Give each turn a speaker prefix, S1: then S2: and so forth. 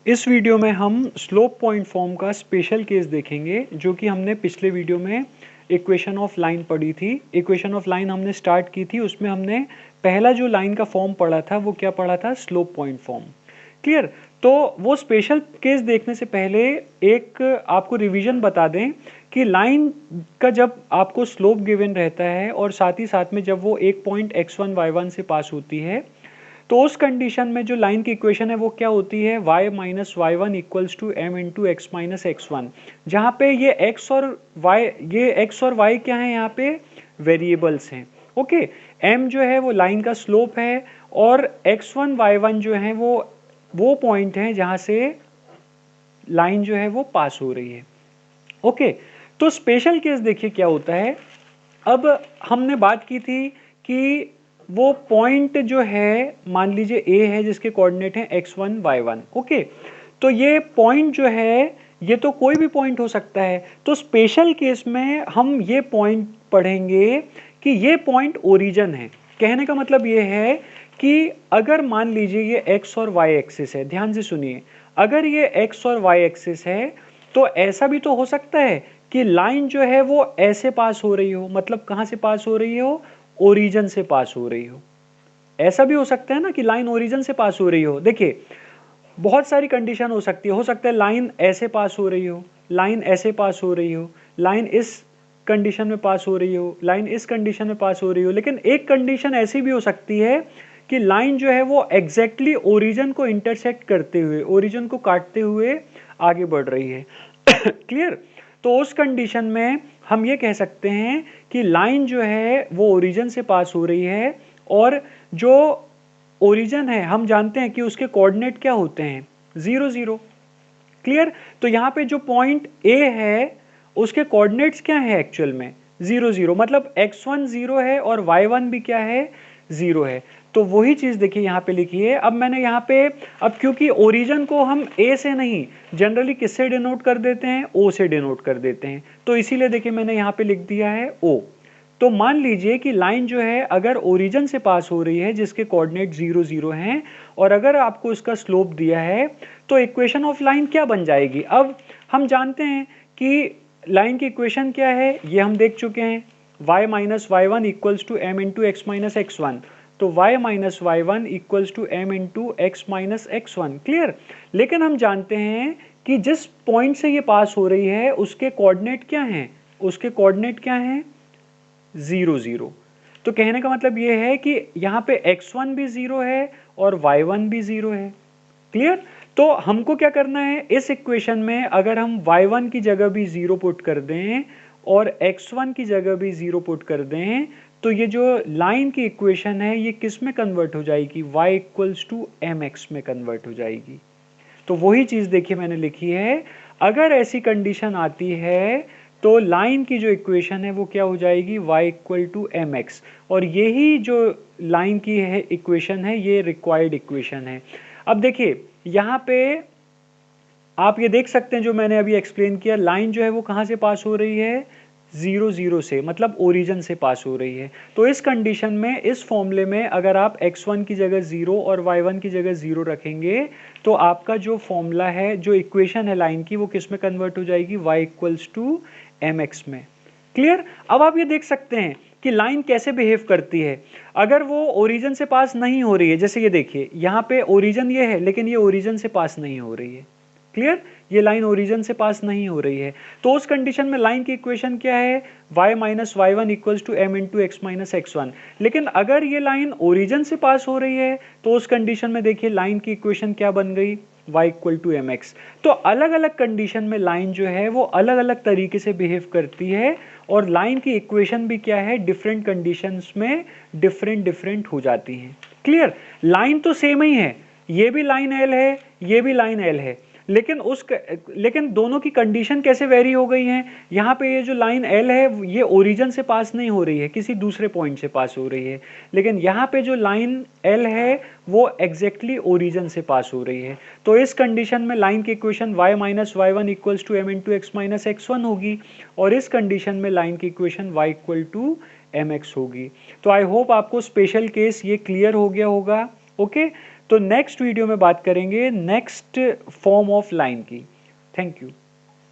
S1: इस वीडियो में हम स्लोप पॉइंट फॉर्म का स्पेशल केस देखेंगे, जो कि हमने पिछले वीडियो में इक्वेशन ऑफ लाइन पढ़ी थी। इक्वेशन ऑफ लाइन हमने स्टार्ट की थी, उसमें हमने पहला जो लाइन का फॉर्म पढ़ा था वो क्या पढ़ा था, स्लोप पॉइंट फॉर्म। क्लियर। तो वो स्पेशल केस देखने से पहले एक आपको रिवीजन बता दें कि लाइन का जब आपको स्लोप गिवन रहता है और साथ ही साथ में जब वो एक पॉइंट x1 y1 से पास होती है, तो उस कंडीशन में जो लाइन की इक्वेशन है वो क्या होती है, y minus y one equals to m into x minus x one, जहाँ पे ये x और y क्या है, यहाँ पे वेरिएबल्स हैं। ओके, m जो है वो लाइन का स्लोप है और x1 y1 जो है वो पॉइंट है जहाँ से लाइन जो है वो पास हो रही है। ओके, तो स्पेशल केस देखिए क्या होता है। अब हमने बात की थी कि वो पॉइंट जो है, मान लीजिए ए है जिसके कोऑर्डिनेट हैं x1 y1। ओके, तो ये पॉइंट जो है ये तो कोई भी पॉइंट हो सकता है। तो स्पेशल केस में हम ये पॉइंट पढ़ेंगे कि ये पॉइंट ओरिजिन है। कहने का मतलब ये है कि अगर मान लीजिए ये x और y एक्सिस है, ध्यान से सुनिए, अगर ये x और y एक्सिस है तो ऐसा भी तो हो सकता है कि लाइन जो है वो ऐसे पास हो रही हो, मतलब कहां से पास हो रही हो, ओरिजिन से पास हो रही हो। ऐसा भी हो सकता है ना कि लाइन ओरिजिन से पास हो रही हो। देखिए बहुत सारी कंडीशन हो सकती है। हो सकता है लाइन ऐसे पास हो रही हो, लाइन ऐसे पास हो रही हो, लाइन इस कंडीशन में पास हो रही हो, लाइन इस कंडीशन में पास हो रही हो। लेकिन एक कंडीशन ऐसी भी हो सकती है कि लाइन जो है वो एग्जैक्टली ओरिजिन को इंटरसेक्ट करते हुए, ओरिजिन को काटते हुए आगे बढ़ रही है। क्लियर। तो उस कंडीशन में हम ये कह सकते हैं कि लाइन जो है वो ओरिजिन से पास हो रही है और जो ओरिजिन है हम जानते हैं कि उसके कोऑर्डिनेट क्या होते हैं, 0 0। क्लियर। तो यहाँ पे जो पॉइंट ए है उसके कोऑर्डिनेट्स क्या है एक्चुअल में, 0 0। मतलब x1 0 है और y1 भी क्या है, 0 है। तो वही चीज देखिए यहाँ पे लिखी है। अब मैंने यहाँ पे, अब क्योंकि ओरिजिन को हम a से नहीं जनरली किससे डिनोट कर देते हैं, o से डिनोट कर देते हैं, तो इसीलिए देखिए मैंने यहाँ पे लिख दिया है o। तो मान लीजिए कि लाइन जो है अगर ओरिजिन से पास हो रही है जिसके कोऑर्डिनेट 0 0 हैं और अगर आपको इसका स्लोप दिया है, तो इक्वेशन ऑफ लाइन क्या बन जाएगी। अब हम जानते हैं कि लाइन की इक्वेशन क्या है, ये हम देख चुके हैं, y minus y one equals to m into x minus x one. तो y minus y one equals to m into x minus x one. Clear. लेकिन हम जानते हैं कि जिस पॉइंट से ये पास हो रही है उसके कोऑर्डिनेट क्या हैं, उसके कोऑर्डिनेट क्या हैं, 0 0। तो कहने का मतलब ये है कि यहाँ पे x1 भी 0 है और y1 भी 0 है। क्लियर। तो हमको क्या करना है, इस इक्वेशन में अगर हम y1 की जगह भी 0 पुट कर दें और x1 की जगह भी 0 पुट कर दें, तो ये जो लाइन की इक्वेशन है ये किस में कन्वर्ट हो जाएगी, y equals to m x में कन्वर्ट हो जाएगी। तो वही चीज देखिए मैंने लिखी है, अगर ऐसी कंडीशन आती है तो लाइन की जो इक्वेशन है वो क्या हो जाएगी, y equal to m x. और यही जो लाइन की है इक्वेशन है ये रिक्वायर्ड इक्वेशन है। अब देखिए यहाँ पे आप ये देख सकते हैं जो मैंने अभी एक्सप्लेन किया, लाइन जो है वो कहाँ से पास हो रही है, 0 0 से, मतलब ओरिजिन से पास हो रही है। तो इस कंडीशन में, इस फॉर्मूले में अगर आप x1 की जगह 0 और y1 की जगह 0 रखेंगे तो आपका जो फॉर्मूला है, जो इक्वेशन है लाइन की, वो किस में कन्वर्ट हो जाएगी, y equals to m x में। क्लियर। अब आप ये देख सकते हैं कि लाइन कैसे बिहेव करती है अगर वो ओरिजिन से पास नहीं हो रही है। जैसे ये देखिए यहाँ पे ओरिजिन ये है लेकिन ये ओरिजिन से पास नहीं हो रही है। क्लियर। ये लाइन ओरिजिन से पास नहीं हो रही है, तो उस कंडीशन में लाइन की इक्वेशन क्या है, y minus y one equals to m into x minus x one. लेकिन अगर ये लाइन ओरिजिन से पास हो रही है तो उस कंडीशन में देखिए लाइन की इक्वेशन क्या बन गई, y equal to m x. तो अलग अलग कंडीशन में लाइन जो है वो अलग अलग तरीके से बिहेव करती है और लाइन की इक्वेशन भी क्या है, डिफरेंट कंडीशंस में डिफरेंट हो जाती है। क्लियर। लाइन तो सेम ही है, ये भी लाइन एल है, ये भी लाइन एल है, लेकिन दोनों की कंडीशन कैसे वेरी हो गई हैं। यहाँ पे ये जो लाइन एल है ये ओरिजिन से पास नहीं हो रही है, किसी दूसरे पॉइंट से पास हो रही है। लेकिन यहाँ पे जो लाइन एल है वो एग्जैक्टली ओरिजिन से पास हो रही है। तो इस कंडीशन में लाइन की equation y minus y one equals to m into x minus x one होगी और इस कंडीशन में लाइन की equation y equal to m x होगी। तो आई होप आपको स्पेशल केस ये क्लियर हो गया होगा। ओके, तो नेक्स्ट वीडियो में बात करेंगे नेक्स्ट फॉर्म ऑफ लाइन की। Thank you.